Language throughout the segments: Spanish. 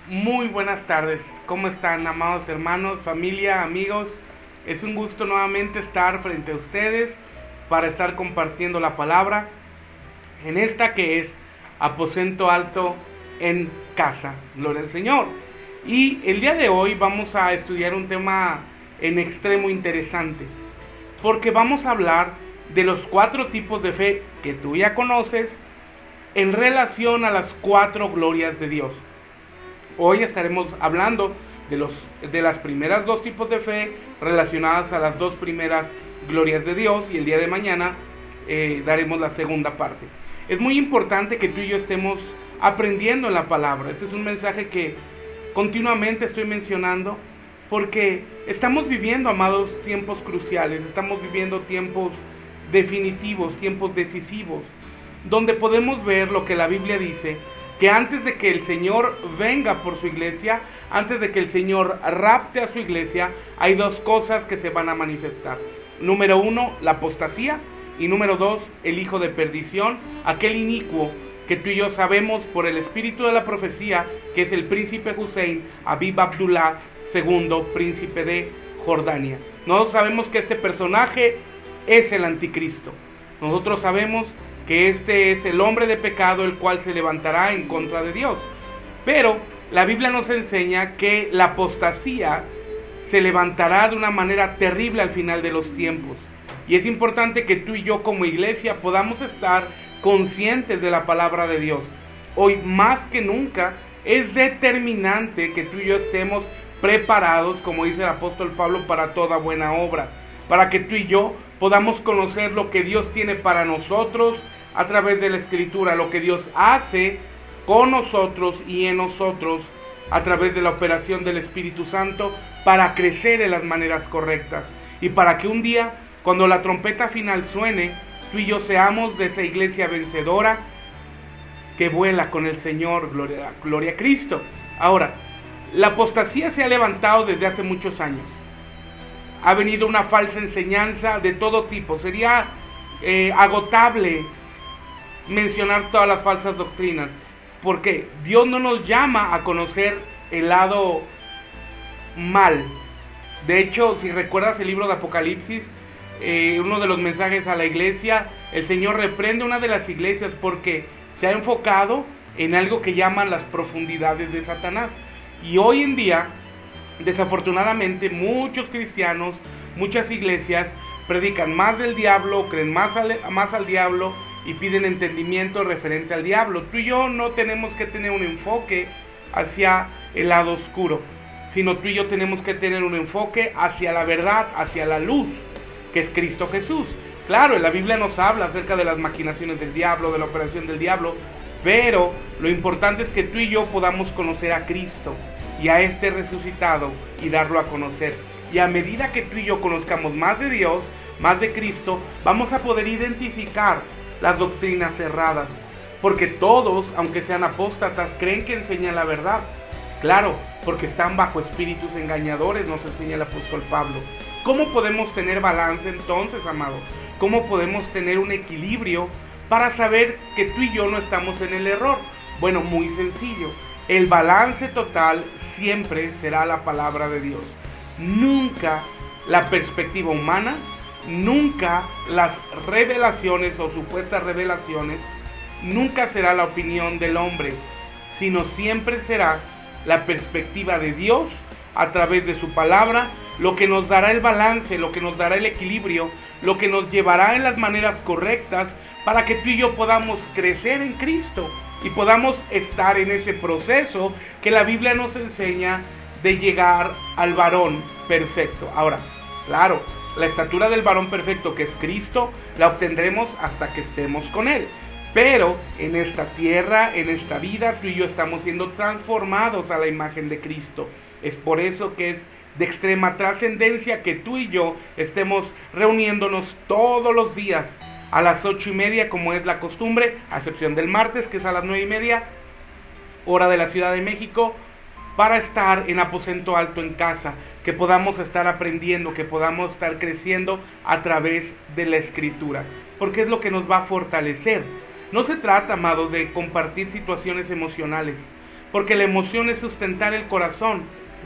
Muy buenas tardes, ¿cómo están, amados hermanos, familia, amigos? Es un gusto nuevamente estar frente a ustedes para estar compartiendo la palabra en esta que es Aposento Alto en Casa. Gloria al Señor. Y el día de hoy vamos a estudiar un tema en extremo interesante, porque vamos a hablar de los 4 tipos de fe que tú ya conoces en relación a las 4 glorias de Dios. Hoy estaremos hablando de las primeras 2 tipos de fe relacionadas a las 2 primeras glorias de Dios, y el día de mañana daremos la segunda parte. Es muy importante que tú y yo estemos aprendiendo en la palabra. Este es un mensaje que continuamente estoy mencionando porque estamos viviendo, amados, tiempos cruciales, estamos viviendo tiempos definitivos, tiempos decisivos, donde podemos ver lo que la Biblia dice, que antes de que el Señor venga por su iglesia, antes de que el Señor rapte a su iglesia, hay 2 cosas que se van a manifestar. Número 1, la apostasía, y número 2, el hijo de perdición, aquel inicuo que tú y yo sabemos por el espíritu de la profecía, que es el príncipe Hussein Habib Abdullah II, príncipe de Jordania. Nosotros sabemos que este personaje es el anticristo. Nosotros sabemos que este es el hombre de pecado, el cual se levantará en contra de Dios. Pero la Biblia nos enseña que la apostasía se levantará de una manera terrible al final de los tiempos. Y es importante que tú y yo como iglesia podamos estar conscientes de la palabra de Dios. Hoy más que nunca es determinante que tú y yo estemos preparados, como dice el apóstol Pablo, para toda buena obra, para que tú y yo podamos conocer lo que Dios tiene para nosotros a través de la Escritura, lo que Dios hace con nosotros y en nosotros a través de la operación del Espíritu Santo, para crecer en las maneras correctas y para que un día, cuando la trompeta final suene, tú y yo seamos de esa iglesia vencedora que vuela con el Señor. Gloria a Cristo. Ahora, la apostasía se ha levantado desde hace muchos años. Ha venido una falsa enseñanza de todo tipo. Sería agotable mencionar todas las falsas doctrinas, porque Dios no nos llama a conocer el lado mal. De hecho, si recuerdas el libro de Apocalipsis, uno de los mensajes a la iglesia, el Señor reprende una de las iglesias porque se ha enfocado en algo que llaman las profundidades de Satanás. Y hoy en día, desafortunadamente, muchos cristianos, muchas iglesias predican más del diablo, creen más al diablo y piden entendimiento referente al diablo. Tú y yo no tenemos que tener un enfoque hacia el lado oscuro, sino tú y yo tenemos que tener un enfoque hacia la verdad, hacia la luz, que es Cristo Jesús. Claro, en la Biblia nos habla acerca de las maquinaciones del diablo, de la operación del diablo, pero lo importante es que tú y yo podamos conocer a Cristo y a este resucitado y darlo a conocer. Y a medida que tú y yo conozcamos más de Dios, más de Cristo, vamos a poder identificar las doctrinas cerradas, porque todos, aunque sean apóstatas, creen que enseñan la verdad. Claro, porque están bajo espíritus engañadores, nos enseña el apóstol Pablo. ¿Cómo podemos tener balance entonces, amado? ¿Cómo podemos tener un equilibrio para saber que tú y yo no estamos en el error? Bueno, muy sencillo. El balance total siempre será la palabra de Dios. Nunca la perspectiva humana, nunca las revelaciones o supuestas revelaciones, nunca será la opinión del hombre, sino siempre será la perspectiva de Dios a través de su palabra, lo que nos dará el balance, lo que nos dará el equilibrio, lo que nos llevará en las maneras correctas para que tú y yo podamos crecer en Cristo y podamos estar en ese proceso que la Biblia nos enseña de llegar al varón perfecto. Ahora, claro, la estatura del varón perfecto, que es Cristo, la obtendremos hasta que estemos con Él. Pero en esta tierra, en esta vida, tú y yo estamos siendo transformados a la imagen de Cristo. Es por eso que es de extrema trascendencia que tú y yo estemos reuniéndonos todos los días a las 8:30, como es la costumbre, a excepción del martes, que es a las 9:30, hora de la Ciudad de México, para estar en aposento alto en casa, que podamos estar aprendiendo, que podamos estar creciendo a través de la Escritura, porque es lo que nos va a fortalecer. No se trata, amados, de compartir situaciones emocionales, porque la emoción es sustentar el corazón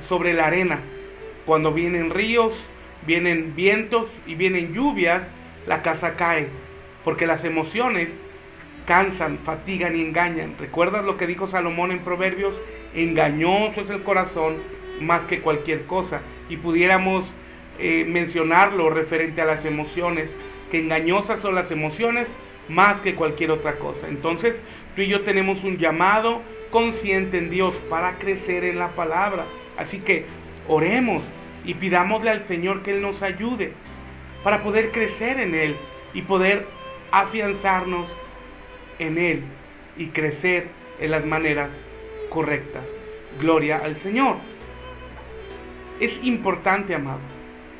sobre la arena. Cuando vienen ríos, vienen vientos y vienen lluvias, la casa cae, porque las emociones cansan, fatigan y engañan. ¿Recuerdas lo que dijo Salomón en Proverbios? Engañoso es el corazón más que cualquier cosa. Y pudiéramos mencionarlo referente a las emociones, que engañosas son las emociones más que cualquier otra cosa. Entonces, tú y yo tenemos un llamado consciente en Dios para crecer en la palabra. Así que oremos y pidámosle al Señor que Él nos ayude para poder crecer en Él y poder afianzarnos en Él y crecer en las maneras correctas. Gloria al Señor. Es importante, amado.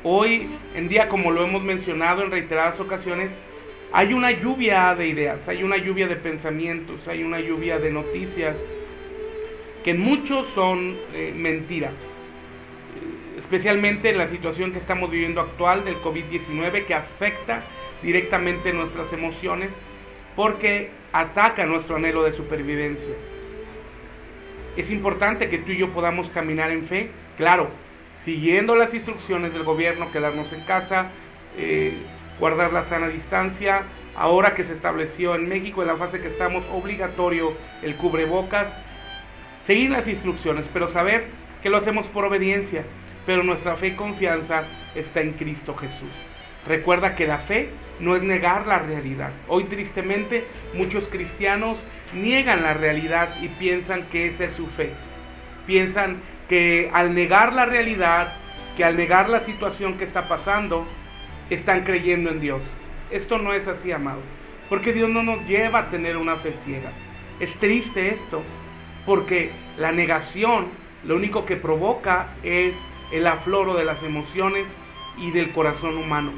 Hoy en día, como lo hemos mencionado en reiteradas ocasiones, hay una lluvia de ideas, hay una lluvia de pensamientos, hay una lluvia de noticias que muchos son mentira. Especialmente en la situación que estamos viviendo actual del COVID-19, que afecta directamente nuestras emociones porque ataca nuestro anhelo de supervivencia. Es importante que tú y yo podamos caminar en fe, claro, siguiendo las instrucciones del gobierno, quedarnos en casa, guardar la sana distancia. Ahora que se estableció en México, en la fase que estamos, obligatorio el cubrebocas, seguir las instrucciones, pero saber que lo hacemos por obediencia, pero nuestra fe y confianza está en Cristo Jesús. Recuerda que la fe no es negar la realidad. Hoy tristemente muchos cristianos niegan la realidad y piensan que esa es su fe. Piensan que al negar la realidad, que al negar la situación que está pasando, están creyendo en Dios. Esto no es así, amado, porque Dios no nos lleva a tener una fe ciega. Es triste esto, porque la negación lo único que provoca es el afloro de las emociones y del corazón humano.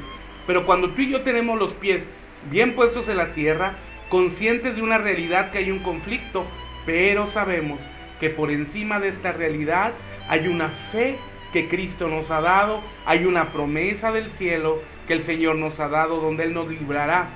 Pero cuando tú y yo tenemos los pies bien puestos en la tierra, conscientes de una realidad que hay un conflicto, pero sabemos que por encima de esta realidad hay una fe que Cristo nos ha dado, hay una promesa del cielo que el Señor nos ha dado, donde Él nos librará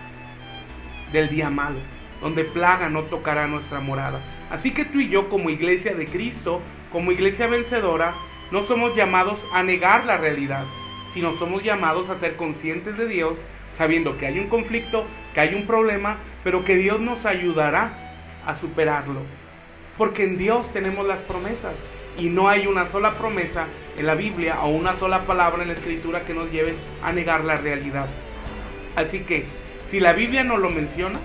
del día malo, donde plaga no tocará nuestra morada. Así que tú y yo, como iglesia de Cristo, como iglesia vencedora, no somos llamados a negar la realidad, sino somos llamados a ser conscientes de Dios, sabiendo que hay un conflicto, que hay un problema, pero que Dios nos ayudará a superarlo. Porque en Dios tenemos las promesas, y no hay una sola promesa en la Biblia o una sola palabra en la Escritura que nos lleve a negar la realidad. Así que, si la Biblia no lo menciona,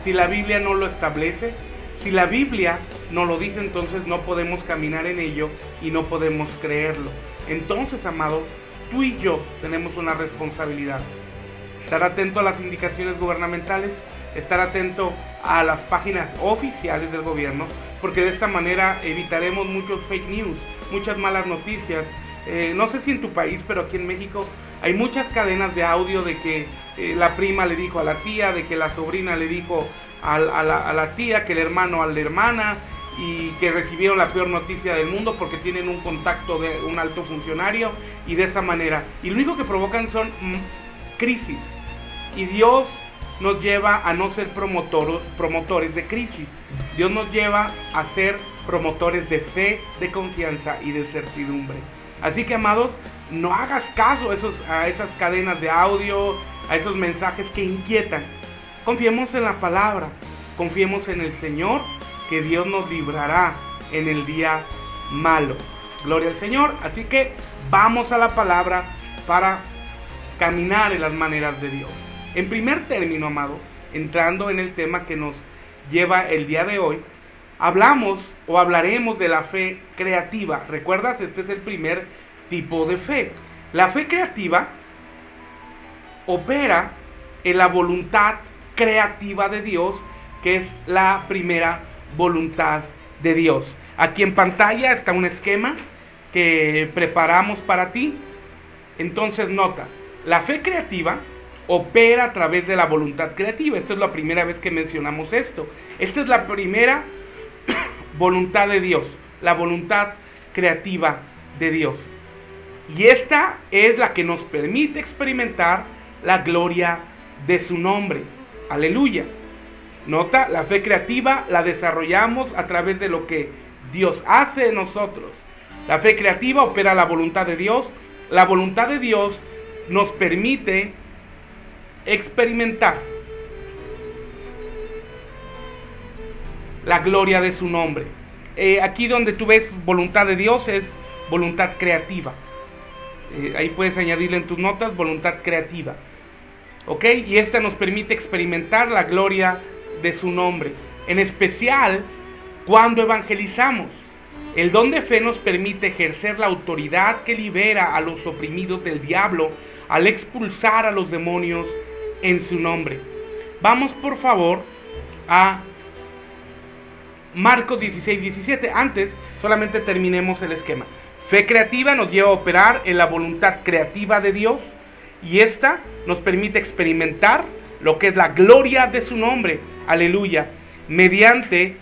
si la Biblia no lo establece, si la Biblia no lo dice, entonces no podemos caminar en ello y no podemos creerlo. Entonces, amado, tú y yo tenemos una responsabilidad. Estar atento a las indicaciones gubernamentales, estar atento a las páginas oficiales del gobierno, porque de esta manera evitaremos muchos fake news, muchas malas noticias. No sé si en tu país, pero aquí en México hay muchas cadenas de audio de que la prima le dijo a la tía, de que la sobrina le dijo a la tía, que el hermano a la hermana, y que recibieron la peor noticia del mundo porque tienen un contacto de un alto funcionario, y de esa manera. Y lo único que provocan son crisis. Y Dios nos lleva a no ser promotores de crisis. Dios nos lleva a ser promotores de fe, de confianza y de certidumbre. Así que, amados, no hagas caso a esas cadenas de audio, a esos mensajes que inquietan. Confiemos en la palabra, confiemos en el Señor, que Dios nos librará en el día malo. Gloria al Señor. Así que vamos a la palabra para caminar en las maneras de Dios. En primer término, amado, entrando en el tema que nos lleva el día de hoy, hablaremos de la fe creativa. ¿Recuerdas? Este es el primer tipo de fe. La fe creativa opera en la voluntad creativa de Dios, que es la primera voluntad de Dios. Aquí en pantalla está un esquema que preparamos para ti. Entonces nota, la fe creativa opera a través de la voluntad creativa. Esta es la primera vez que mencionamos esto. Esta es la primera voluntad de Dios, la voluntad creativa de Dios. Y esta es la que nos permite experimentar la gloria de su nombre. Aleluya. Nota, la fe creativa la desarrollamos a través de lo que Dios hace en nosotros. La fe creativa opera la voluntad de Dios. La voluntad de Dios nos permite experimentar la gloria de su nombre. Aquí donde tú ves voluntad de Dios es voluntad creativa. Ahí puedes añadirle en tus notas voluntad creativa. ¿Ok? Y esta nos permite experimentar la gloria de su nombre. En especial cuando evangelizamos. El don de fe nos permite ejercer la autoridad que libera a los oprimidos del diablo al expulsar a los demonios en su nombre. Vamos por favor a Marcos 16:17. Antes, solamente terminemos el esquema. Fe creativa nos lleva a operar en la voluntad creativa de Dios y esta nos permite experimentar lo que es la gloria de su nombre. Aleluya. Mediante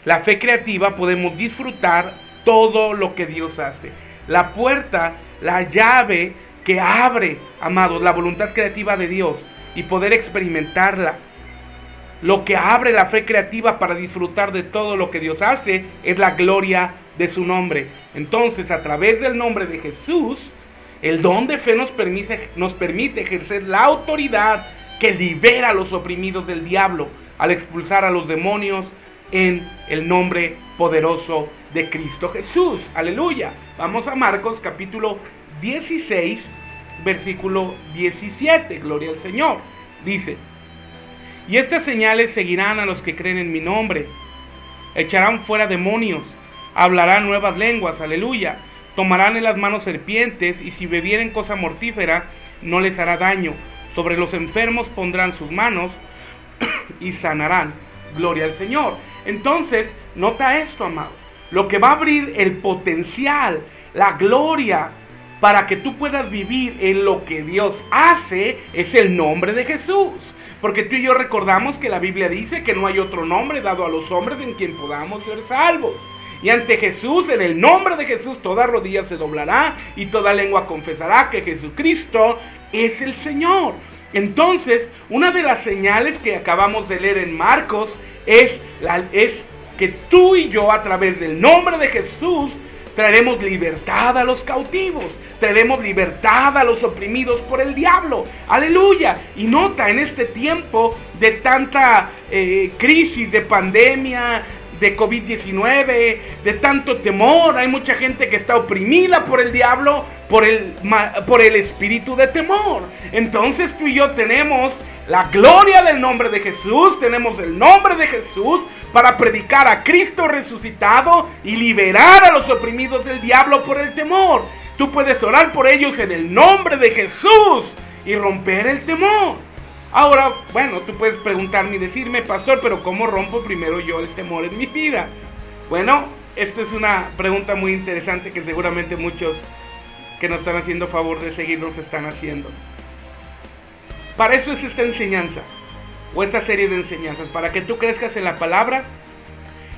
la fe creativa podemos disfrutar todo lo que Dios hace. La puerta, la llave que abre, amados, la voluntad creativa de Dios y poder experimentarla. Lo que abre la fe creativa para disfrutar de todo lo que Dios hace es la gloria de su nombre. Entonces, a través del nombre de Jesús, el don de fe nos permite ejercer la autoridad que libera a los oprimidos del diablo al expulsar a los demonios en el nombre poderoso de Cristo Jesús. Aleluya. Vamos a Marcos capítulo 16, versículo 17. Gloria al Señor. Dice: y estas señales seguirán a los que creen en mi nombre. Echarán fuera demonios, hablarán nuevas lenguas, aleluya. Tomarán en las manos serpientes, y si bebieren cosa mortífera, no les hará daño. Sobre los enfermos pondrán sus manos y sanarán. Gloria al Señor. Entonces, nota esto, amado. Lo que va a abrir el potencial, la gloria, para que tú puedas vivir en lo que Dios hace, es el nombre de Jesús. Porque tú y yo recordamos que la Biblia dice que no hay otro nombre dado a los hombres en quien podamos ser salvos. Y ante Jesús, en el nombre de Jesús, toda rodilla se doblará y toda lengua confesará que Jesucristo es el Señor. Entonces, una de las señales que acabamos de leer en Marcos es que tú y yo, a través del nombre de Jesús, traeremos libertad a los cautivos, traeremos libertad a los oprimidos por el diablo. Aleluya. Y nota, en este tiempo de tanta crisis, de pandemia, de COVID-19, de tanto temor, hay mucha gente que está oprimida por el diablo, por el espíritu de temor. Entonces tú y yo tenemos la gloria del nombre de Jesús, tenemos el nombre de Jesús para predicar a Cristo resucitado y liberar a los oprimidos del diablo por el temor. Tú puedes orar por ellos en el nombre de Jesús y romper el temor. Ahora, bueno, tú puedes preguntarme y decirme: pastor, pero ¿cómo rompo primero yo el temor en mi vida? Bueno, esta es una pregunta muy interesante que seguramente muchos que nos están haciendo favor de seguirnos están haciendo. Para eso es esta enseñanza, o esta serie de enseñanzas, para que tú crezcas en la palabra,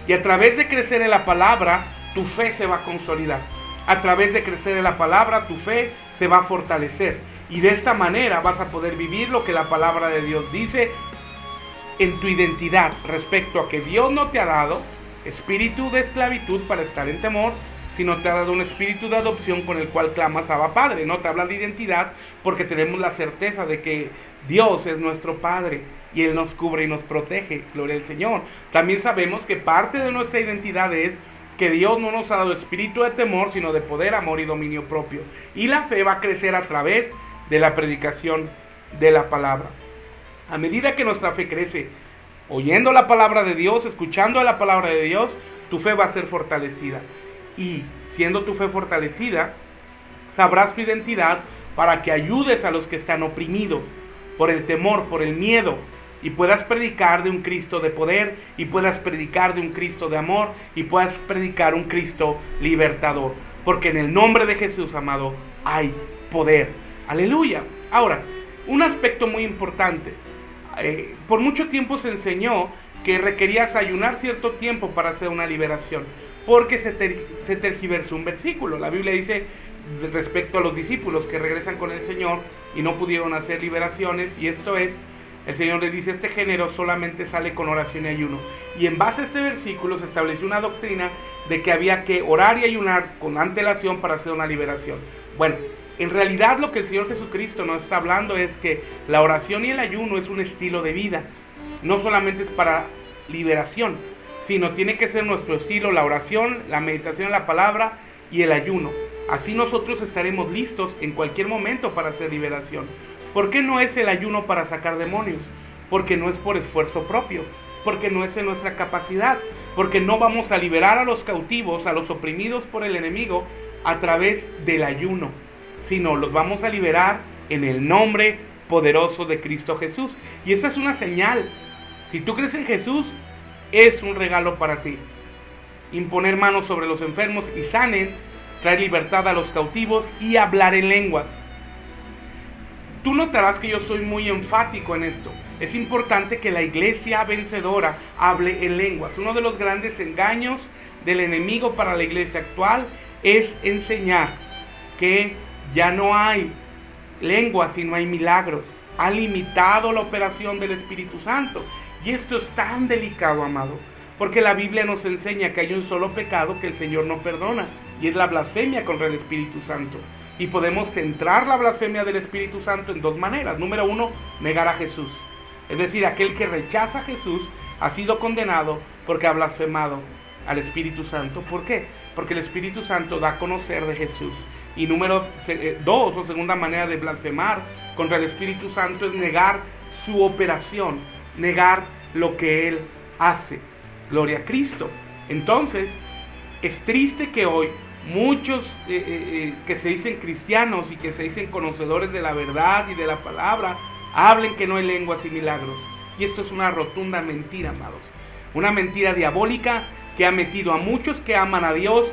y a través de crecer en la palabra, tu fe se va a consolidar. A través de crecer en la palabra, tu fe se va a fortalecer. Y de esta manera vas a poder vivir lo que la palabra de Dios dice en tu identidad respecto a que Dios no te ha dado espíritu de esclavitud para estar en temor, sino te ha dado un espíritu de adopción con el cual clamas Abba Padre. No te habla de identidad porque tenemos la certeza de que Dios es nuestro Padre y Él nos cubre y nos protege. Gloria al Señor. También sabemos que parte de nuestra identidad es que Dios no nos ha dado espíritu de temor, sino de poder, amor y dominio propio. Y la fe va a crecer a través de la predicación de la palabra. A medida que nuestra fe crece, oyendo la palabra de Dios, escuchando la palabra de Dios, tu fe va a ser fortalecida. Y siendo tu fe fortalecida, sabrás tu identidad para que ayudes a los que están oprimidos por el temor, por el miedo, y puedas predicar de un Cristo de poder, y puedas predicar de un Cristo de amor, y puedas predicar un Cristo libertador. Porque en el nombre de Jesús, amado, hay poder. Aleluya. Ahora, un aspecto muy importante. Por mucho tiempo se enseñó que requerías ayunar cierto tiempo para hacer una liberación, porque se tergiversó un versículo. La Biblia dice respecto a los discípulos que regresan con el Señor y no pudieron hacer liberaciones, y esto es El Señor les dice, este género solamente sale con oración y ayuno. Y en base a este versículo se estableció una doctrina de que había que orar y ayunar con antelación para hacer una liberación. Bueno, en realidad lo que el Señor Jesucristo nos está hablando es que la oración y el ayuno es un estilo de vida. No solamente es para liberación, sino tiene que ser nuestro estilo, la oración, la meditación en la palabra y el ayuno. Así nosotros estaremos listos en cualquier momento para hacer liberación. ¿Por qué no es el ayuno para sacar demonios? Porque no es por esfuerzo propio, porque no es en nuestra capacidad, porque no vamos a liberar a los cautivos, a los oprimidos por el enemigo a través del ayuno, sino los vamos a liberar en el nombre poderoso de Cristo Jesús. Y esa es una señal. Si tú crees en Jesús, es un regalo para ti. Imponer manos sobre los enfermos y sanen, traer libertad a los cautivos y hablar en lenguas. Tú notarás que yo soy muy enfático en esto. Es importante que la iglesia vencedora hable en lenguas. Uno de los grandes engaños del enemigo para la iglesia actual es enseñar que ya no hay lenguas sino hay milagros. Ha limitado la operación del Espíritu Santo. Y esto es tan delicado, amado, porque la Biblia nos enseña que hay un solo pecado que el Señor no perdona, y es la blasfemia contra el Espíritu Santo. Y podemos centrar la blasfemia del Espíritu Santo en dos maneras. Número uno, negar a Jesús. Es decir, aquel que rechaza a Jesús ha sido condenado porque ha blasfemado al Espíritu Santo. ¿Por qué? Porque el Espíritu Santo da a conocer de Jesús. Y número dos, o segunda manera de blasfemar contra el Espíritu Santo, es negar su operación, negar lo que Él hace. Gloria a Cristo. Entonces, es triste que hoy muchos que se dicen cristianos y que se dicen conocedores de la verdad y de la palabra, hablen que no hay lenguas y milagros. Y esto es una rotunda mentira, amados. Una mentira diabólica que ha metido a muchos que aman a Dios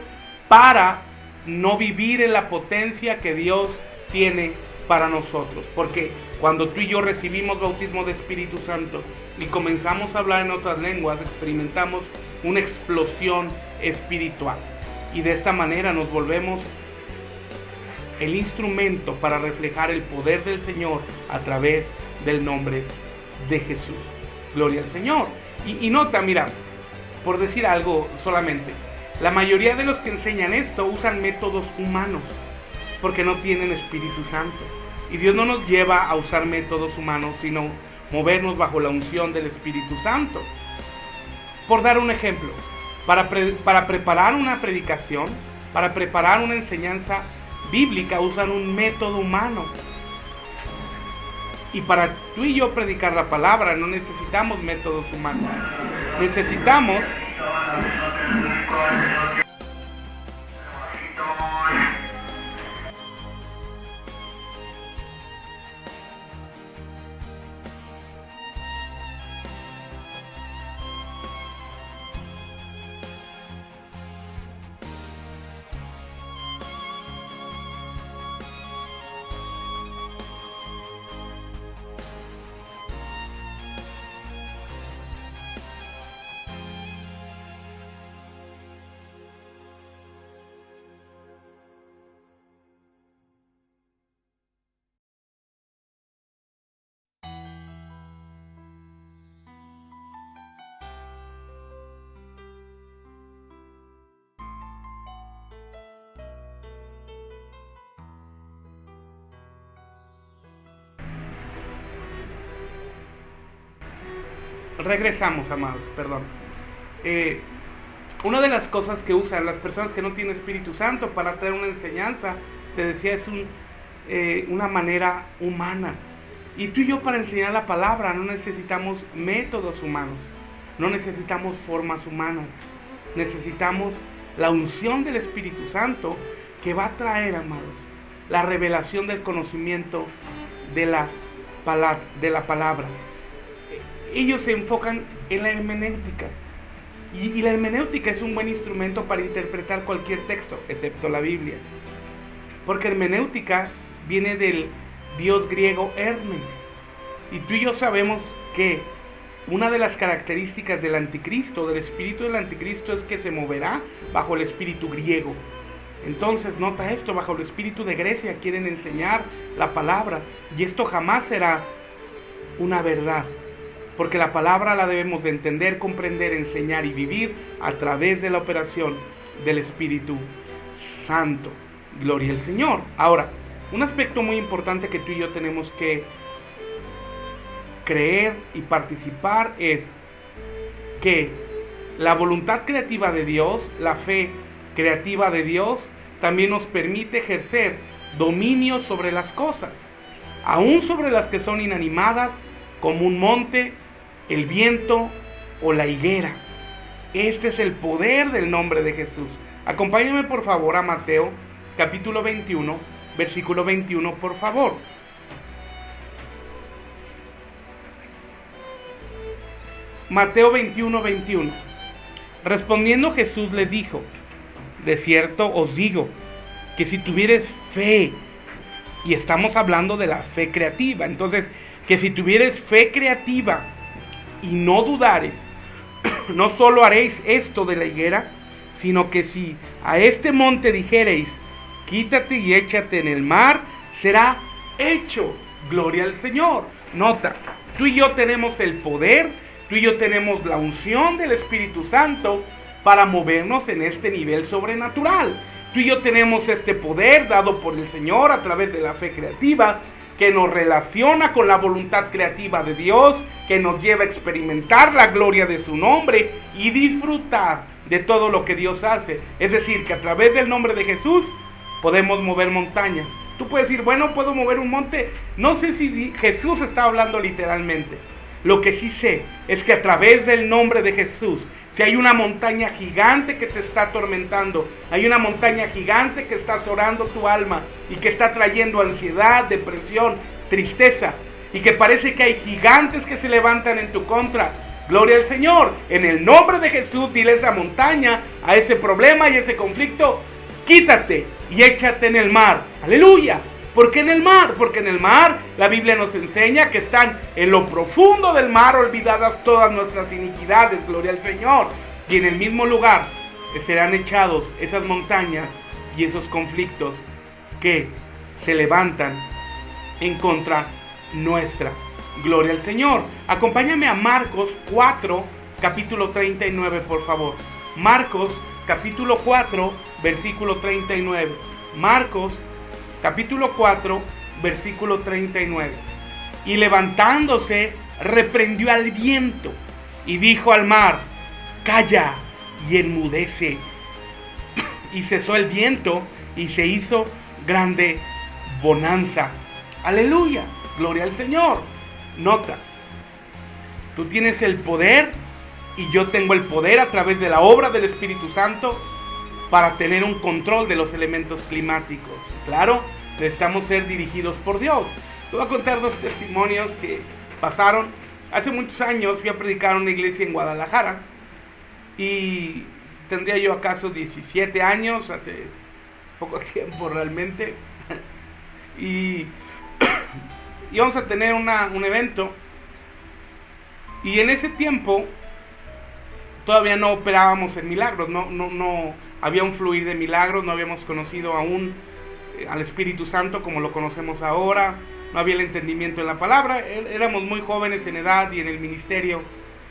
para no vivir en la potencia que Dios tiene para nosotros. Porque cuando tú y yo recibimos bautismo de Espíritu Santo y comenzamos a hablar en otras lenguas, experimentamos una explosión espiritual. Y de esta manera nos volvemos el instrumento para reflejar el poder del Señor a través del nombre de Jesús. Gloria al Señor. Y nota, mira, por decir algo solamente, la mayoría de los que enseñan esto usan métodos humanos porque no tienen Espíritu Santo. Y Dios no nos lleva a usar métodos humanos, sino movernos bajo la unción del Espíritu Santo. Por dar un ejemplo, para preparar una predicación, para preparar una enseñanza bíblica, usan un método humano. Y para tú y yo predicar la palabra no necesitamos métodos humanos. Necesitamos regresamos, amados, perdón. Una de las cosas que usan las personas que no tienen Espíritu Santo para traer una enseñanza, te decía, es una manera humana. Y tú y yo para enseñar la palabra no necesitamos métodos humanos, no necesitamos formas humanas, necesitamos la unción del Espíritu Santo que va a traer, amados, la revelación del conocimiento de la palabra. Ellos se enfocan en la hermenéutica. Y la hermenéutica es un buen instrumento para interpretar cualquier texto, excepto la Biblia. Porque hermenéutica viene del dios griego Hermes. Y tú y yo sabemos que una de las características del anticristo, del espíritu del anticristo, es que se moverá bajo el espíritu griego. Entonces, nota esto, bajo el espíritu de Grecia quieren enseñar la palabra. Y esto jamás será una verdad. Porque la palabra la debemos de entender, comprender, enseñar y vivir a través de la operación del Espíritu Santo. Gloria al Señor. Ahora, un aspecto muy importante que tú y yo tenemos que creer y participar es que la voluntad creativa de Dios, la fe creativa de Dios, también nos permite ejercer dominio sobre las cosas, aún sobre las que son inanimadas, como un monte, el viento o la higuera. Este es el poder del nombre de Jesús. Acompáñame por favor a Mateo capítulo 21, versículo 21, por favor. Mateo 21, 21. Respondiendo Jesús les dijo: de cierto os digo, que si tuvieres fe, y estamos hablando de la fe creativa, entonces, que si tuvieres fe creativa y no dudares, no solo haréis esto de la higuera, sino que si a este monte dijereis, quítate y échate en el mar, será hecho. Gloria al Señor. Nota, tú y yo tenemos el poder, tú y yo tenemos la unción del Espíritu Santo para movernos en este nivel sobrenatural. Tú y yo tenemos este poder dado por el Señor a través de la fe creativa, que nos relaciona con la voluntad creativa de Dios, que nos lleva a experimentar la gloria de su nombre y disfrutar de todo lo que Dios hace. Es decir, que a través del nombre de Jesús podemos mover montañas. Tú puedes decir, bueno, ¿puedo mover un monte? No sé si Jesús está hablando literalmente. Lo que sí sé es que a través del nombre de Jesús, si hay una montaña gigante que te está atormentando, hay una montaña gigante que está azorando tu alma y que está trayendo ansiedad, depresión, tristeza, y que parece que hay gigantes que se levantan en tu contra, gloria al Señor. En el nombre de Jesús, dile a esa montaña, a ese problema y ese conflicto, quítate y échate en el mar. Aleluya. ¿Por qué en el mar? Porque en el mar la Biblia nos enseña que están en lo profundo del mar olvidadas todas nuestras iniquidades, gloria al Señor. Y en el mismo lugar serán echados esas montañas y esos conflictos que se levantan en contra nuestra. Gloria al Señor. Acompáñame a Marcos 4, capítulo 39, por favor. Marcos, capítulo 4, versículo 39. Marcos, capítulo 4, versículo 39. Y levantándose, reprendió al viento y dijo al mar, calla y enmudece. Y cesó el viento y se hizo grande bonanza. Aleluya, gloria al Señor. Nota, tú tienes el poder y yo tengo el poder a través de la obra del Espíritu Santo para tener un control de los elementos climáticos. Claro, necesitamos ser dirigidos por Dios. Te voy a contar dos testimonios que pasaron. Hace muchos años fui a predicar a una iglesia en Guadalajara y tendría yo acaso 17 años, hace poco tiempo realmente. Y íbamos a tener un evento y en ese tiempo todavía no operábamos en milagros, no había un fluir de milagros, no habíamos conocido aún al Espíritu Santo como lo conocemos ahora, no había el entendimiento en la palabra, éramos muy jóvenes en edad y en el ministerio,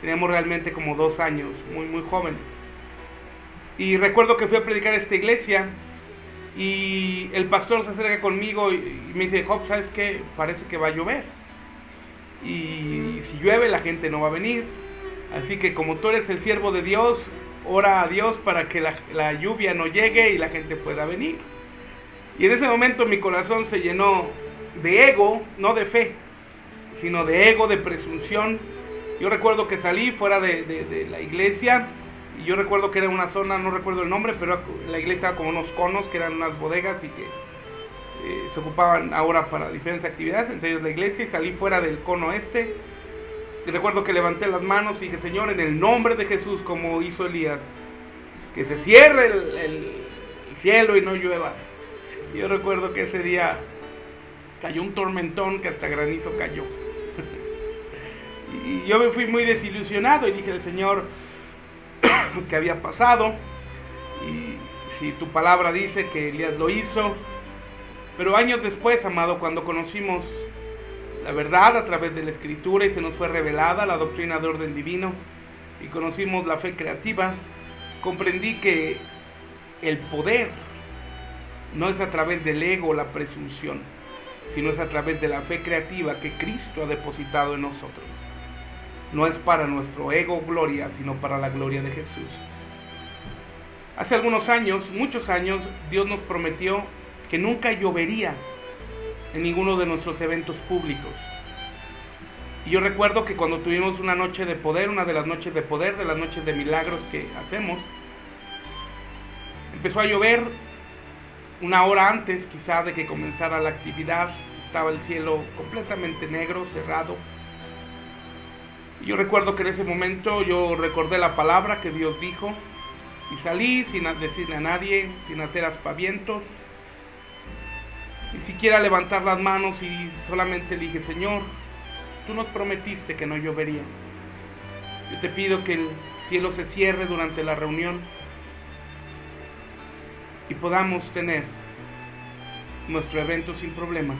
teníamos realmente como 2 años, muy jóvenes. Y recuerdo que fui a predicar a esta iglesia y el pastor se acerca conmigo y me dice, Job, ¿sabes qué? Parece que va a llover. Y si llueve la gente no va a venir. Así que como tú eres el siervo de Dios, ora a Dios para que la lluvia no llegue y la gente pueda venir. Y en ese momento mi corazón se llenó de ego, no de fe, sino de ego, de presunción. Yo recuerdo que salí fuera de la iglesia y yo recuerdo que era una zona, no recuerdo el nombre, pero la iglesia era como unos conos que eran unas bodegas y que se ocupaban ahora para diferentes actividades, entre ellos la iglesia, y salí fuera del cono este. Y recuerdo que levanté las manos y dije, Señor, en el nombre de Jesús, como hizo Elías, que se cierre el cielo y no llueva. Yo recuerdo que ese día cayó un tormentón que hasta granizo cayó. Y yo me fui muy desilusionado y dije al Señor que había pasado. Y si tu palabra dice que Elías lo hizo. Pero años después, amado, cuando conocimos la verdad a través de la Escritura y se nos fue revelada la doctrina de orden divino y conocimos la fe creativa, comprendí que el poder no es a través del ego o la presunción, sino es a través de la fe creativa que Cristo ha depositado en nosotros. No es para nuestro ego o gloria, sino para la gloria de Jesús. Hace algunos años, muchos años, Dios nos prometió que nunca llovería en ninguno de nuestros eventos públicos. Y yo recuerdo que cuando tuvimos una noche de poder, una de las noches de poder, de las noches de milagros que hacemos, empezó a llover una hora antes quizá de que comenzara la actividad. Estaba el cielo completamente negro, cerrado. Y yo recuerdo que en ese momento yo recordé la palabra que Dios dijo y salí sin decirle a nadie, sin hacer aspavientos, ni siquiera levantar las manos, y solamente le dije: Señor, tú nos prometiste que no llovería. Yo te pido que el cielo se cierre durante la reunión y podamos tener nuestro evento sin problemas.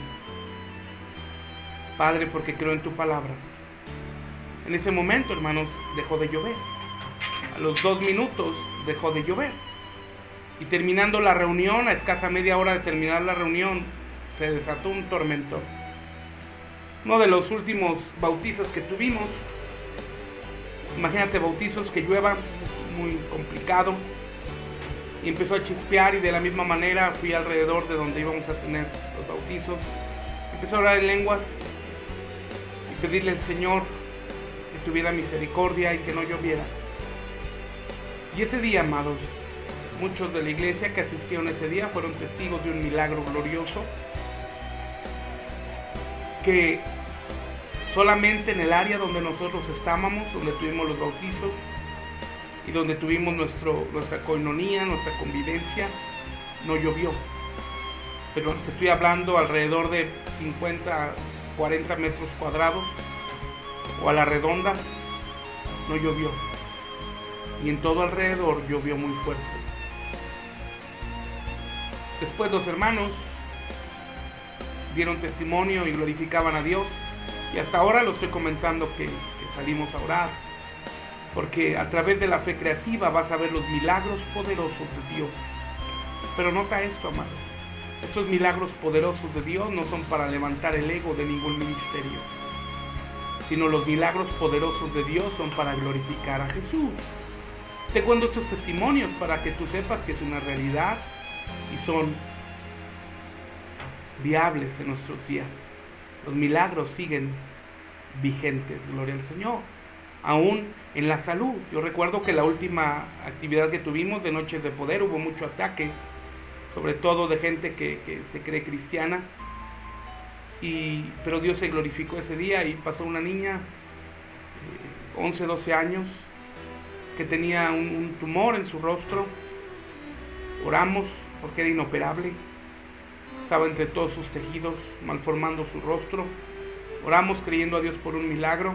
Padre, porque creo en tu palabra. En ese momento, hermanos, dejó de llover. A los 2 minutos dejó de llover. Y terminando la reunión, a escasa media hora de terminar la reunión, se desató un tormentón. Uno de los últimos bautizos que tuvimos, imagínate bautizos que llueva, es muy complicado. Y empezó a chispear, y de la misma manera fui alrededor de donde íbamos a tener los bautizos. Empezó a orar en lenguas y pedirle al Señor que tuviera misericordia y que no lloviera. Y ese día, amados, muchos de la iglesia que asistieron ese día fueron testigos de un milagro glorioso que solamente en el área donde nosotros estábamos, donde tuvimos los bautizos y donde tuvimos nuestra coinonía, nuestra convivencia, no llovió. Pero te estoy hablando alrededor de 50, 40 metros cuadrados o a la redonda, no llovió. Y en todo alrededor llovió muy fuerte. Después los hermanos dieron testimonio y glorificaban a Dios. Y hasta ahora lo estoy comentando que salimos a orar. Porque a través de la fe creativa vas a ver los milagros poderosos de Dios. Pero nota esto, amado. Estos milagros poderosos de Dios no son para levantar el ego de ningún ministerio, sino los milagros poderosos de Dios son para glorificar a Jesús. Te cuento estos testimonios para que tú sepas que es una realidad y son viables en nuestros días. Los milagros siguen vigentes, gloria al Señor. Aún en la salud. Yo recuerdo que la última actividad que tuvimos de Noches de Poder hubo mucho ataque, sobre todo de gente que se cree cristiana. Pero Dios se glorificó ese día y pasó una niña, 11, 12 años, que tenía un tumor en su rostro. Oramos porque era inoperable. Estaba entre todos sus tejidos, malformando su rostro. Oramos creyendo a Dios por un milagro.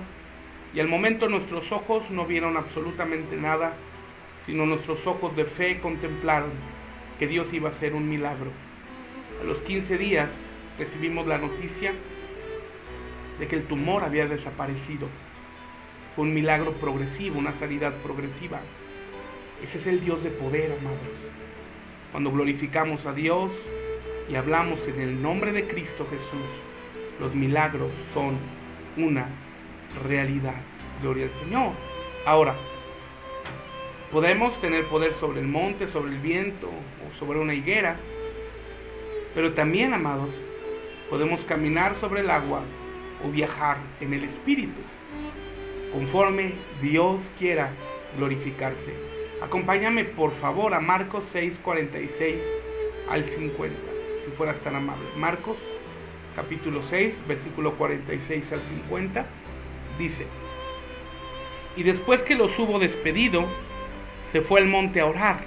Y al momento nuestros ojos no vieron absolutamente nada, sino nuestros ojos de fe contemplaron que Dios iba a hacer un milagro. A los 15 días recibimos la noticia de que el tumor había desaparecido. Fue un milagro progresivo, una sanidad progresiva. Ese es el Dios de poder, amados. Cuando glorificamos a Dios y hablamos en el nombre de Cristo Jesús, los milagros son una realidad. Gloria al Señor. Ahora, podemos tener poder sobre el monte, sobre el viento o sobre una higuera, pero también, amados, podemos caminar sobre el agua o viajar en el Espíritu, conforme Dios quiera glorificarse. Acompáñame por favor a Marcos 6, 46 al 50, si fueras tan amable. Marcos capítulo 6, versículo 46 al 50, dice: y después que los hubo despedido, se fue al monte a orar.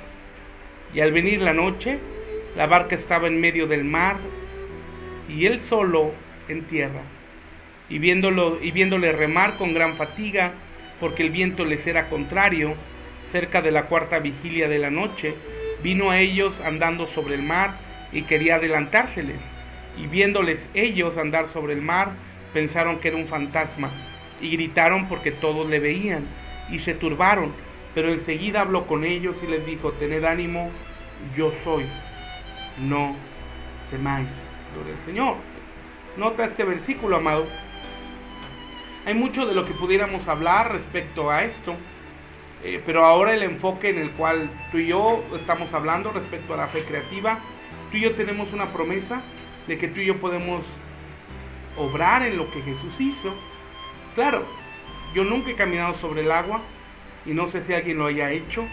Y al venir la noche, la barca estaba en medio del mar, y él solo en tierra. Y viéndole remar con gran fatiga, porque el viento les era contrario, cerca de la 4ª vigilia de la noche, vino a ellos andando sobre el mar, y quería adelantárseles. Y viéndoles ellos andar sobre el mar, pensaron que era un fantasma y gritaron porque todos le veían y se turbaron, pero enseguida habló con ellos y les dijo: tened ánimo, yo soy, no temáis. Gloria al Señor. Nota este versículo, amado. Hay mucho de lo que pudiéramos hablar respecto a esto, pero ahora el enfoque en el cual tú y yo estamos hablando respecto a la fe creativa, tú y yo tenemos una promesa de que tú y yo podemos obrar en lo que Jesús hizo. Claro, yo nunca he caminado sobre el agua y no sé si alguien lo haya hecho,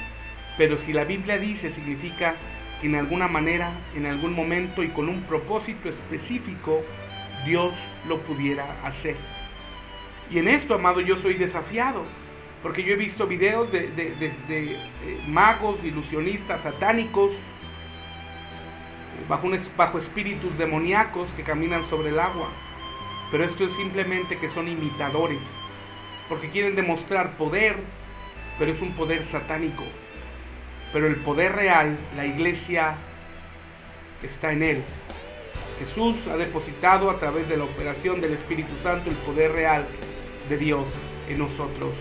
pero si la Biblia dice, significa que en alguna manera, en algún momento y con un propósito específico, Dios lo pudiera hacer. Y en esto, amado, yo soy desafiado, porque yo he visto videos de magos, ilusionistas, satánicos, bajo espíritus demoníacos que caminan sobre el agua. Pero esto es simplemente que son imitadores, porque quieren demostrar poder, pero es un poder satánico. Pero el poder real, la iglesia, está en él. Jesús ha depositado a través de la operación del Espíritu Santo el poder real de Dios en nosotros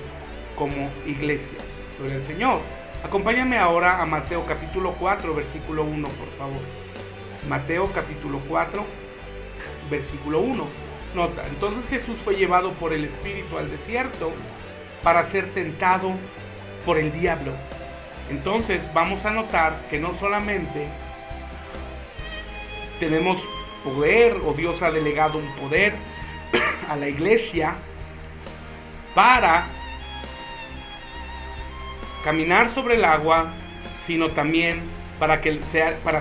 como iglesia. Gloria al Señor. Acompáñame ahora a Mateo capítulo 4, versículo 1, por favor. Mateo capítulo 4, versículo 1. Nota, entonces Jesús fue llevado por el Espíritu al desierto para ser tentado por el diablo. Entonces vamos a notar que no solamente tenemos poder, o Dios ha delegado un poder a la iglesia para caminar sobre el agua, sino también para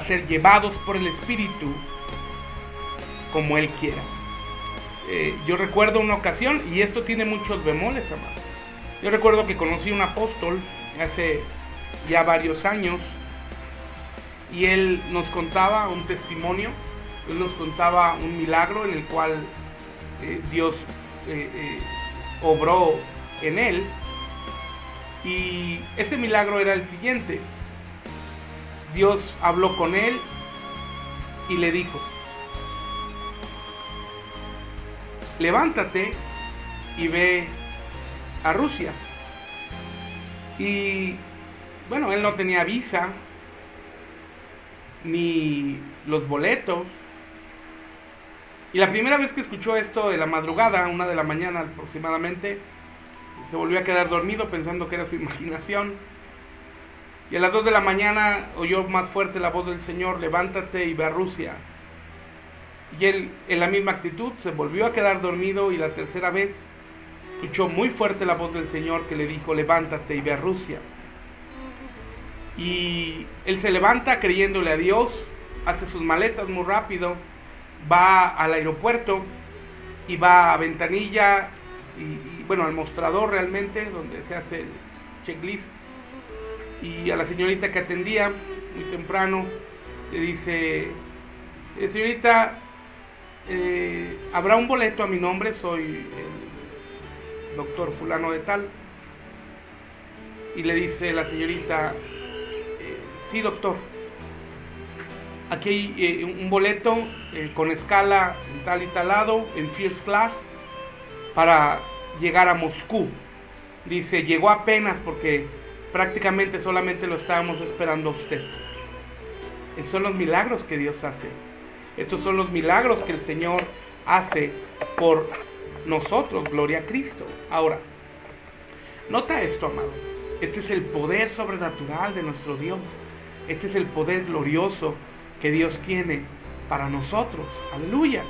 ser llevados por el Espíritu como Él quiera. Yo recuerdo una ocasión, y esto tiene muchos bemoles, amado. Yo recuerdo que conocí a un apóstol hace ya varios años, y él nos contaba un testimonio, él nos contaba un milagro en el cual Dios obró en él, y ese milagro era el siguiente. Dios habló con él y le dijo: levántate y ve a Rusia. Y bueno, él no tenía visa ni los boletos. Y la primera vez que escuchó esto de la madrugada, 1 de la mañana aproximadamente, se volvió a quedar dormido pensando que era su imaginación. Y a las 2 de la mañana oyó más fuerte la voz del Señor: levántate y ve a Rusia. Y él, en la misma actitud, se volvió a quedar dormido, y la tercera vez escuchó muy fuerte la voz del Señor que le dijo: levántate y ve a Rusia. Y él se levanta creyéndole a Dios, hace sus maletas muy rápido, va al aeropuerto y va a ventanilla y bueno, al mostrador realmente, donde se hace el checklist. Y a la señorita que atendía muy temprano le dice: señorita, ¿habrá un boleto a mi nombre? Soy el doctor fulano de tal. Y le dice la señorita: sí, doctor, aquí hay un boleto con escala en tal y tal lado, en first class, para llegar a Moscú. Dice: llegó apenas porque prácticamente solamente lo estábamos esperando a usted. Esos son los milagros que Dios hace. Estos son los milagros que el Señor hace por nosotros. Gloria a Cristo. Ahora, nota esto, amado. Este es el poder sobrenatural de nuestro Dios. Este es el poder glorioso que Dios tiene para nosotros. Aleluya.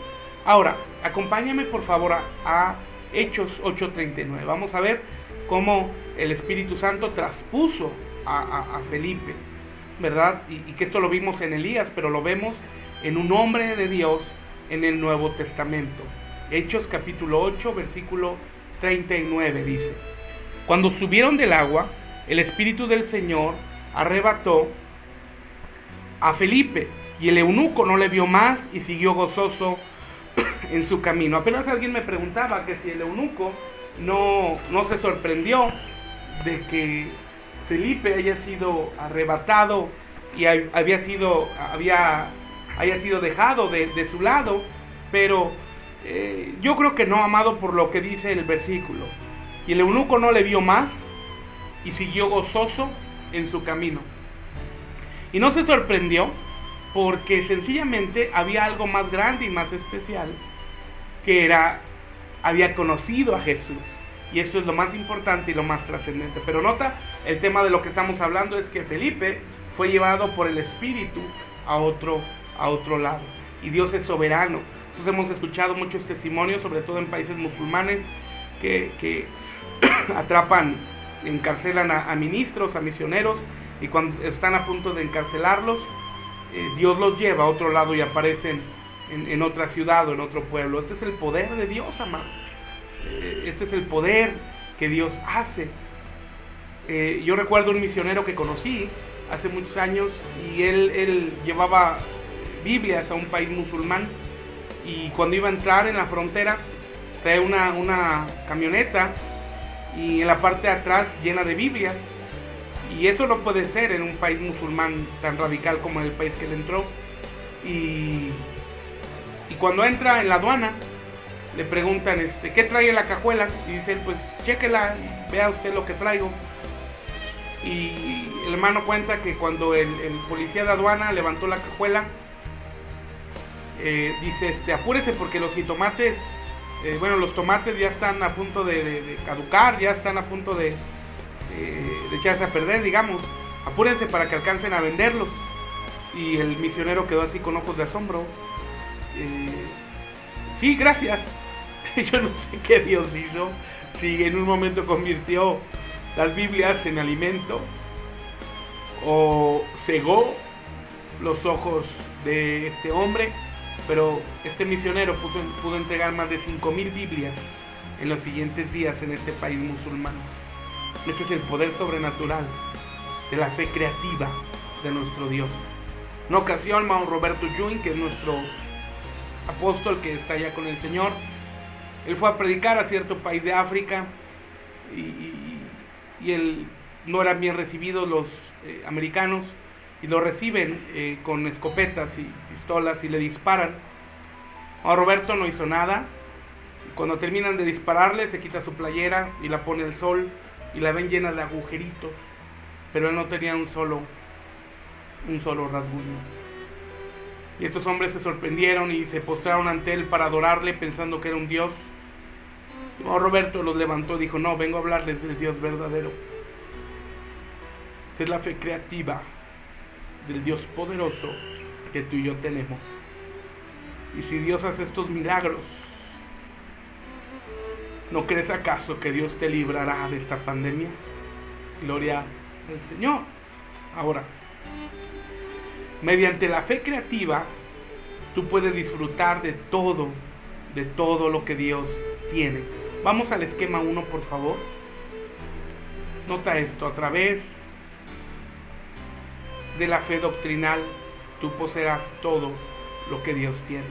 Ahora, acompáñame por favor a Hechos 8:39. Vamos a ver cómo el Espíritu Santo traspuso a Felipe, ¿verdad? Y que esto lo vimos en Elías, pero lo vemos en un hombre de Dios en el Nuevo Testamento. Hechos capítulo 8, versículo 39 dice: cuando subieron del agua, el Espíritu del Señor arrebató a Felipe, y el eunuco no le vio más y siguió gozoso en su camino. Apenas alguien me preguntaba que si el eunuco no se sorprendió de que Felipe haya sido arrebatado y haya sido dejado de su lado, pero Yo creo que no, amado, por lo que dice el versículo. Y el eunuco no le vio más y siguió gozoso en su camino. Y no se sorprendió porque sencillamente había algo más grande y más especial, que había conocido a Jesús. Y esto es lo más importante y lo más trascendente. Pero nota, el tema de lo que estamos hablando es que Felipe fue llevado por el Espíritu a otro lado. Y Dios es soberano. Entonces hemos escuchado muchos testimonios, sobre todo en países musulmanes, que atrapan, encarcelan a ministros, a misioneros, y cuando están a punto de encarcelarlos, Dios los lleva a otro lado y aparecen en otra ciudad o en otro pueblo. Este es el poder de Dios, amado. Este es el poder que Dios hace. Yo recuerdo un misionero que conocí hace muchos años, y él llevaba Biblias a un país musulmán, y cuando iba a entrar en la frontera trae una camioneta y en la parte de atrás llena de Biblias, y eso no puede ser en un país musulmán tan radical como en el país que él entró. Y cuando entra en la aduana le preguntan ¿qué trae en la cajuela? Y dice él, pues chéquela y vea usted lo que traigo. Y el hermano cuenta que cuando el policía de aduana levantó la cajuela, dice apúrese porque los jitomates, los tomates ya están a punto de caducar, ya están a punto de echarse a perder, digamos. Apúrense para que alcancen a venderlos. Y el misionero quedó así con ojos de asombro. Sí, gracias. Yo no sé qué Dios hizo, si en un momento convirtió las Biblias en alimento o cegó los ojos de este hombre, pero este misionero pudo entregar más de 5,000 Biblias en los siguientes días en este país musulmán. Este es el poder sobrenatural de la fe creativa de nuestro Dios. En una ocasión, hermano Roberto Yuin, que es nuestro apóstol que está allá con el Señor, él fue a predicar a cierto país de África, y él no eran bien recibidos los americanos, y lo reciben con escopetas y pistolas y le disparan. A Roberto no hizo nada, y cuando terminan de dispararle se quita su playera y la pone al sol, y la ven llena de agujeritos, pero él no tenía un solo rasguño. Y estos hombres se sorprendieron y se postraron ante él para adorarle, pensando que era un dios. Y Roberto los levantó y dijo: no, vengo a hablarles del Dios verdadero. Esta es la fe creativa del Dios poderoso que tú y yo tenemos. Y si Dios hace estos milagros, ¿no crees acaso que Dios te librará de esta pandemia? Gloria al Señor. Ahora, mediante la fe creativa, tú puedes disfrutar de todo lo que Dios tiene. Vamos al esquema 1, por favor. Nota esto: a través de la fe doctrinal, tú poseerás todo lo que Dios tiene.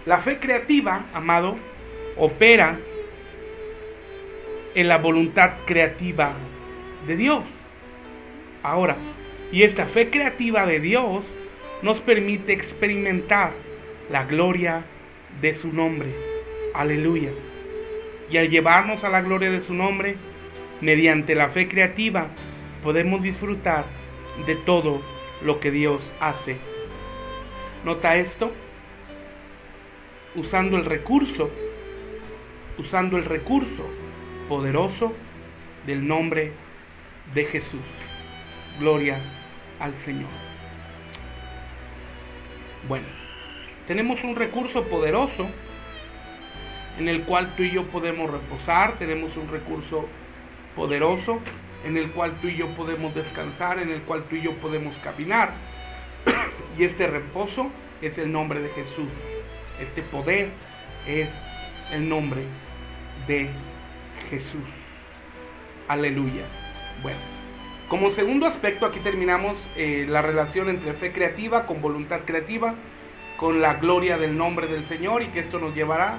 La fe creativa, amado, opera en la voluntad creativa de Dios. Ahora, y esta fe creativa de Dios nos permite experimentar la gloria de su nombre. Aleluya. Y al llevarnos a la gloria de su nombre, mediante la fe creativa, podemos disfrutar de todo lo que Dios hace. Nota esto: usando el recurso poderoso del nombre de Jesús. Gloria al Señor. Bueno, tenemos un recurso poderoso en el cual tú y yo podemos reposar. Tenemos un recurso poderoso en el cual tú y yo podemos descansar, en el cual tú y yo podemos caminar. Y este reposo es el nombre de Jesús. Este poder es el nombre de Jesús. Aleluya. Bueno, como segundo aspecto, aquí terminamos la relación entre fe creativa con voluntad creativa, con la gloria del nombre del Señor, y que esto nos llevará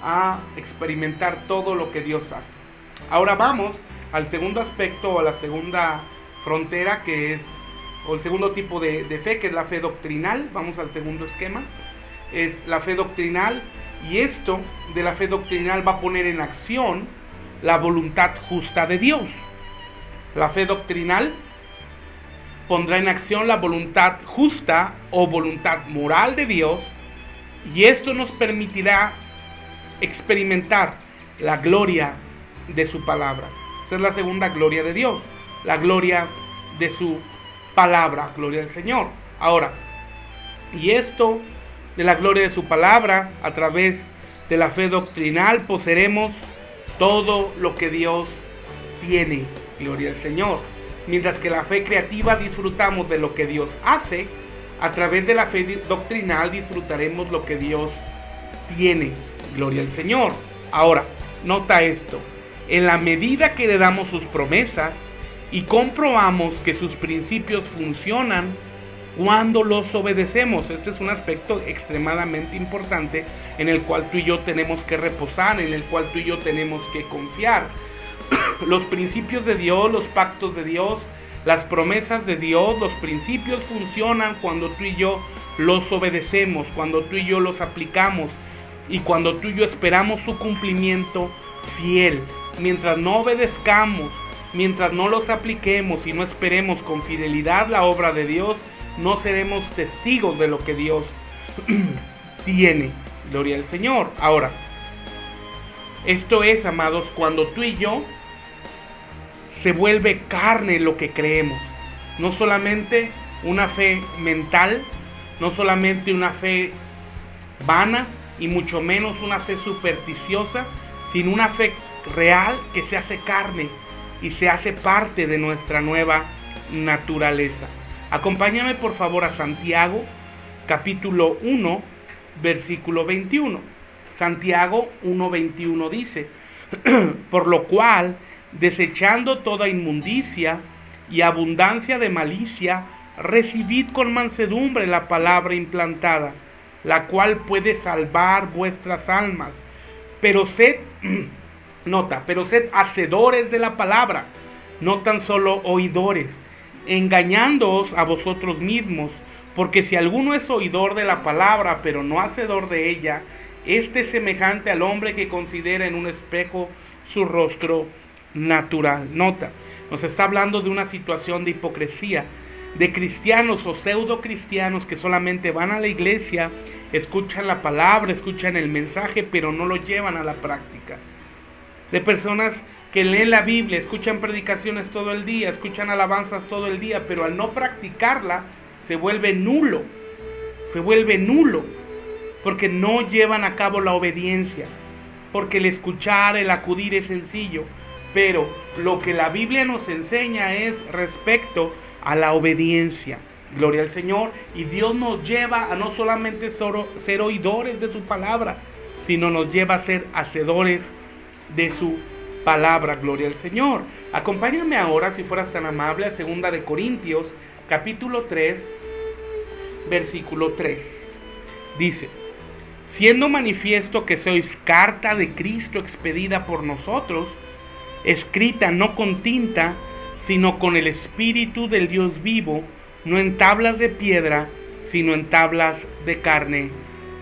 a experimentar todo lo que Dios hace. Ahora vamos al segundo aspecto, o a la segunda frontera, que es, o el segundo tipo de fe, que es la fe doctrinal. Vamos al segundo esquema. Es la fe doctrinal, Y esto de la fe doctrinal va a poner en acción la voluntad justa de Dios. La fe doctrinal pondrá en acción la voluntad justa o voluntad moral de Dios, y esto nos permitirá experimentar la gloria de su palabra. Esta es la segunda gloria de Dios, la gloria de su palabra, gloria al Señor. Ahora, y esto de la gloria de su palabra, a través de la fe doctrinal, poseeremos todo lo que Dios tiene, gloria al Señor. Mientras que la fe creativa disfrutamos de lo que Dios hace, a través de la fe doctrinal disfrutaremos lo que Dios tiene, gloria al Señor. Ahora, nota esto, en la medida que le damos sus promesas y comprobamos que sus principios funcionan cuando los obedecemos. Este es un aspecto extremadamente importante en el cual tú y yo tenemos que reposar, en el cual tú y yo tenemos que confiar. Los principios de Dios, los pactos de Dios, las promesas de Dios, los principios funcionan cuando tú y yo los obedecemos, cuando tú y yo los aplicamos y cuando tú y yo esperamos su cumplimiento fiel. Mientras no obedezcamos, mientras no los apliquemos y no esperemos con fidelidad la obra de Dios, no seremos testigos de lo que Dios tiene. Gloria al Señor. Ahora, esto es, amados, cuando tú y yo se vuelve carne lo que creemos. No solamente una fe mental, no solamente una fe vana, y mucho menos una fe supersticiosa, sino una fe real que se hace carne y se hace parte de nuestra nueva naturaleza. Acompáñame por favor a Santiago, capítulo 1, versículo 21. Santiago 1:21 dice: por lo cual, desechando toda inmundicia y abundancia de malicia, recibid con mansedumbre la palabra implantada, la cual puede salvar vuestras almas. Pero sed, pero sed hacedores de la palabra, no tan solo oidores, engañándoos a vosotros mismos, porque si alguno es oidor de la palabra, pero no hacedor de ella, este es semejante al hombre que considera en un espejo su rostro natural. Nota, nos está hablando de una situación de hipocresía, de cristianos o pseudo cristianos que solamente van a la iglesia, escuchan la palabra, escuchan el mensaje, pero no lo llevan a la práctica. De personas que leen la Biblia, escuchan predicaciones todo el día, escuchan alabanzas todo el día, pero al no practicarla se vuelve nulo, porque no llevan a cabo la obediencia, porque el escuchar, el acudir es sencillo, pero lo que la Biblia nos enseña es respecto a la obediencia. Gloria al Señor. Y Dios nos lleva a no solamente ser oidores de su palabra, sino nos lleva a ser hacedores de su palabra. Gloria al Señor. Acompáñame ahora, si fueras tan amable, a 2 de Corintios, capítulo 3, versículo 3. Dice: siendo manifiesto que sois carta de Cristo expedida por nosotros, escrita no con tinta, sino con el Espíritu del Dios vivo, no en tablas de piedra, sino en tablas de carne,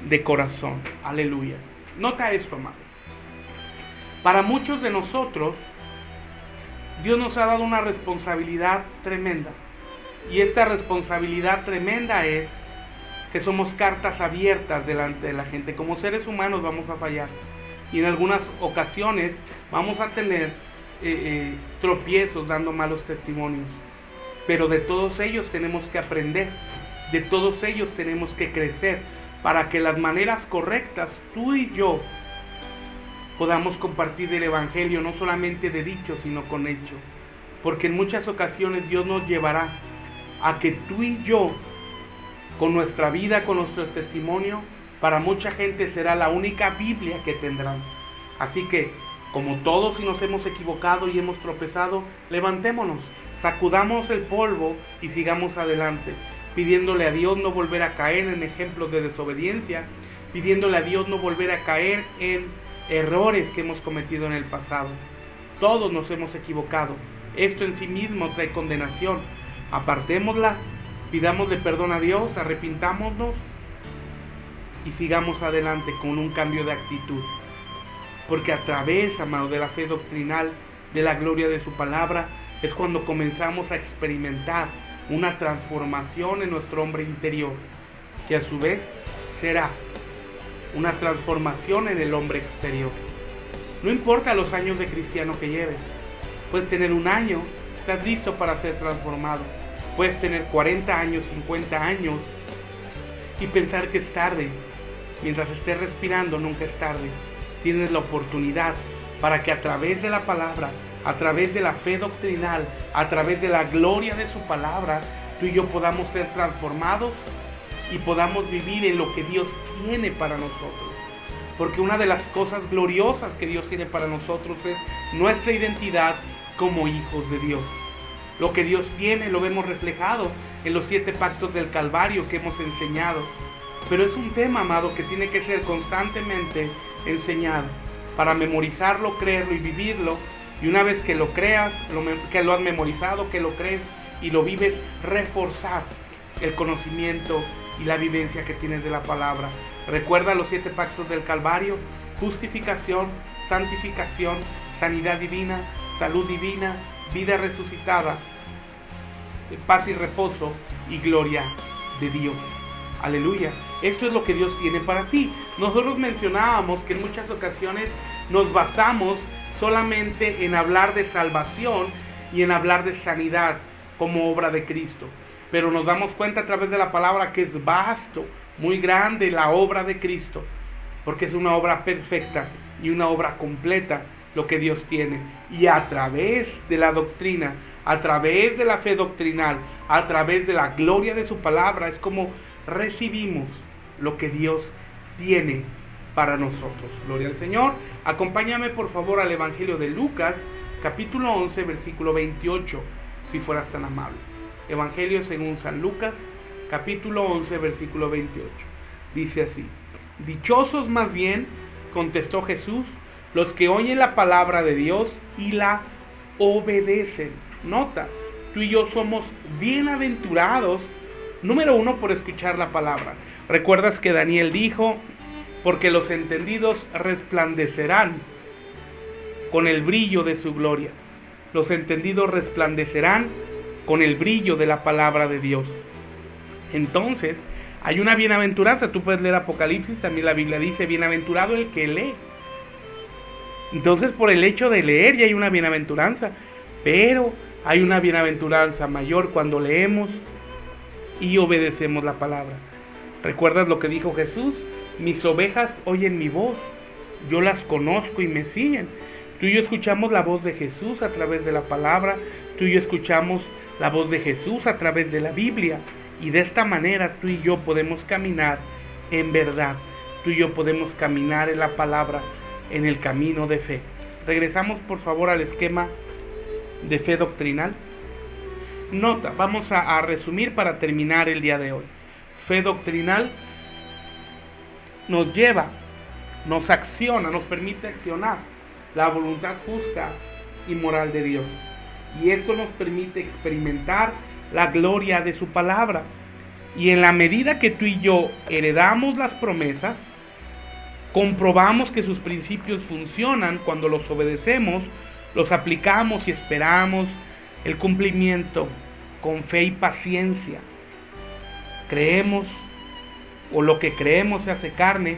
de corazón. Aleluya. Nota esto, amado. Para muchos de nosotros, Dios nos ha dado una responsabilidad tremenda. Y esta responsabilidad tremenda es que somos cartas abiertas delante de la gente. Como seres humanos vamos a fallar. Y en algunas ocasiones vamos a tener tropiezos dando malos testimonios. Pero de todos ellos tenemos que aprender. De todos ellos tenemos que crecer. Para que las maneras correctas, tú y yo, podamos compartir el Evangelio, no solamente de dicho, sino con hecho. Porque en muchas ocasiones Dios nos llevará a que tú y yo, con nuestra vida, con nuestro testimonio, para mucha gente será la única Biblia que tendrán. Así que, como todos, si nos hemos equivocado y hemos tropezado, levantémonos, sacudamos el polvo y sigamos adelante, pidiéndole a Dios no volver a caer en ejemplos de desobediencia, pidiéndole a Dios no volver a caer en errores que hemos cometido en el pasado. Todos nos hemos equivocado. Esto en sí mismo trae condenación. Apartémosla, pidámosle perdón a Dios, arrepintámonos y sigamos adelante con un cambio de actitud. Porque a través, amados, de la fe doctrinal, de la gloria de su palabra, es cuando comenzamos a experimentar una transformación en nuestro hombre interior, que a su vez será una transformación en el hombre exterior. No importa los años de cristiano que lleves, puedes tener 1 año, estás listo para ser transformado. Puedes tener 40 años, 50 años y pensar que es tarde. Mientras estés respirando, nunca es tarde. Tienes la oportunidad para que a través de la palabra, a través de la fe doctrinal, a través de la gloria de su palabra, tú y yo podamos ser transformados y podamos vivir en lo que Dios tiene para nosotros. Porque una de las cosas gloriosas que Dios tiene para nosotros es nuestra identidad como hijos de Dios. Lo que Dios tiene lo vemos reflejado en los 7 pactos del Calvario que hemos enseñado. Pero es un tema, amado, que tiene que ser constantemente enseñado para memorizarlo, creerlo y vivirlo. Y una vez que lo creas, que lo has memorizado, que lo crees y lo vives, reforzar el conocimiento y la vivencia que tienes de la palabra. Recuerda los 7 pactos del Calvario: justificación, santificación, sanidad divina, salud divina, vida resucitada, paz y reposo y gloria de Dios. Aleluya. Esto es lo que Dios tiene para ti. Nosotros mencionábamos que en muchas ocasiones nos basamos solamente en hablar de salvación y en hablar de sanidad como obra de Cristo. Pero nos damos cuenta a través de la palabra que es vasto, muy grande la obra de Cristo, porque es una obra perfecta y una obra completa lo que Dios tiene. Y a través de la doctrina, a través de la fe doctrinal, a través de la gloria de su palabra, es como recibimos lo que Dios tiene para nosotros. Gloria al Señor. Acompáñame por favor al Evangelio de Lucas, capítulo 11, versículo 28, si fueras tan amable. Evangelio según San Lucas, capítulo 11, versículo 28. Dice así: dichosos más bien, contestó Jesús, los que oyen la palabra de Dios y la obedecen. Nota, tú y yo somos bienaventurados, número 1, por escuchar la palabra. ¿Recuerdas que Daniel dijo: porque los entendidos resplandecerán con el brillo de su gloria? Los entendidos resplandecerán con el brillo de la palabra de Dios. Entonces, hay una bienaventuranza. Tú puedes leer Apocalipsis, también la Biblia dice: bienaventurado el que lee. Entonces, por el hecho de leer ya hay una bienaventuranza, pero hay una bienaventuranza mayor cuando leemos y obedecemos la palabra. ¿Recuerdas lo que dijo Jesús? Mis ovejas oyen mi voz, yo las conozco y me siguen. Tú y yo escuchamos la voz de Jesús a través de la palabra, tú y yo escuchamos la voz de Jesús a través de la Biblia, y de esta manera tú y yo podemos caminar en verdad, tú y yo podemos caminar en la palabra, en el camino de fe. Regresamos por favor al esquema de fe doctrinal. Nota, vamos a resumir para terminar el día de hoy. Fe doctrinal nos lleva, nos acciona, nos permite accionar la voluntad justa y moral de Dios. Y esto nos permite experimentar la gloria de su palabra. Y en la medida que tú y yo heredamos las promesas, comprobamos que sus principios funcionan cuando los obedecemos, los aplicamos y esperamos el cumplimiento con fe y paciencia. Creemos, o lo que creemos se hace carne.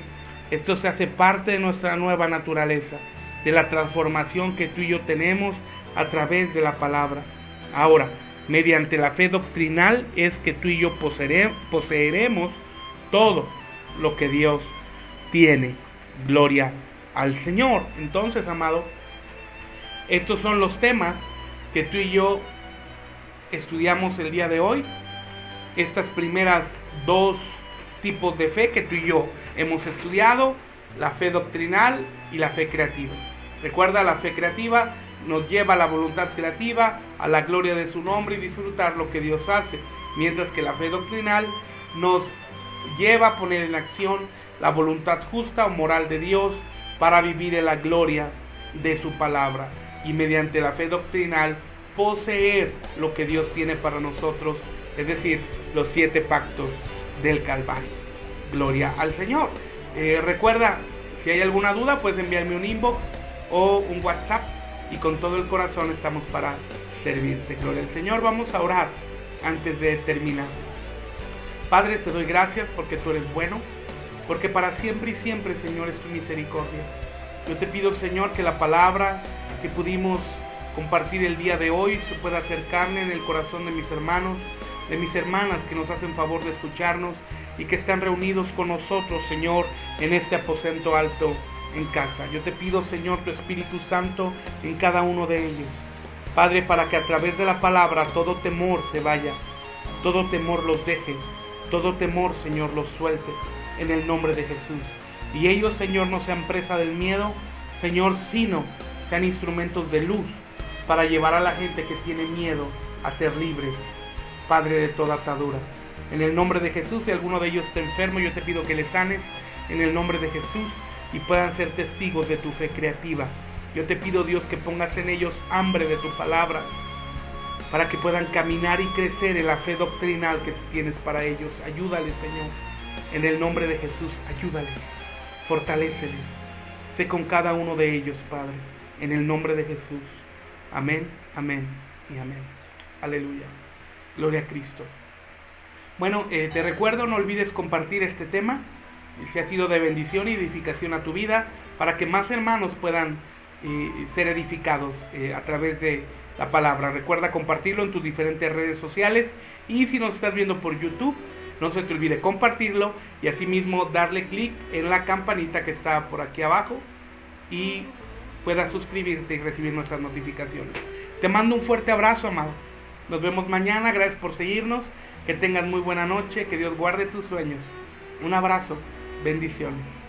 Esto se hace parte de nuestra nueva naturaleza, de la transformación que tú y yo tenemos a través de la palabra. Ahora, mediante la fe doctrinal es que tú y yo poseeremos todo lo que Dios tiene. Gloria al Señor. Entonces, amado, estos son los temas que tú y yo estudiamos el día de hoy. Estas primeras 2 tipos de fe que tú y yo hemos estudiado: la fe doctrinal y la fe creativa. Recuerda, la fe creativa nos lleva a la voluntad creativa, a la gloria de su nombre y disfrutar lo que Dios hace, mientras que la fe doctrinal nos lleva a poner en acción la voluntad justa o moral de Dios para vivir en la gloria de su palabra, y mediante la fe doctrinal poseer lo que Dios tiene para nosotros, es decir, los 7 pactos del Calvario. Gloria al Señor. Recuerda, si hay alguna duda, puedes enviarme un inbox o un WhatsApp, y con todo el corazón estamos para servirte. Gloria al Señor. Vamos a orar antes de terminar. Padre, te doy gracias porque tú eres bueno, porque para siempre y siempre, Señor, es tu misericordia. Yo te pido, Señor, que la palabra que pudimos compartir el día de hoy se pueda hacer carne en el corazón de mis hermanos, de mis hermanas que nos hacen favor de escucharnos y que están reunidos con nosotros, Señor, en este aposento alto en casa. Yo te pido, Señor, tu Espíritu Santo en cada uno de ellos, Padre, para que a través de la palabra todo temor se vaya, todo temor los deje, todo temor, Señor, los suelte, en el nombre de Jesús. Y ellos, Señor, no sean presa del miedo, Señor, sino sean instrumentos de luz para llevar a la gente que tiene miedo a ser libres, Padre, de toda atadura. En el nombre de Jesús, si alguno de ellos está enfermo, yo te pido que le sanes en el nombre de Jesús y puedan ser testigos de tu fe creativa. Yo te pido, Dios, que pongas en ellos hambre de tu palabra para que puedan caminar y crecer en la fe doctrinal que tú tienes para ellos. Ayúdales, Señor, en el nombre de Jesús, ayúdales, fortaléceles. Sé con cada uno de ellos, Padre, en el nombre de Jesús. Amén, amén y amén. Aleluya. Gloria a Cristo. Bueno, te recuerdo, no olvides compartir este tema, si ha sido de bendición y edificación a tu vida, para que más hermanos puedan ser edificados a través de la palabra. Recuerda compartirlo en tus diferentes redes sociales, y si nos estás viendo por YouTube, no se te olvide compartirlo y asimismo darle clic en la campanita que está por aquí abajo y puedas suscribirte y recibir nuestras notificaciones. Te mando un fuerte abrazo, amado. Nos vemos mañana. Gracias por seguirnos. Que tengas muy buena noche. Que Dios guarde tus sueños. Un abrazo. Bendiciones.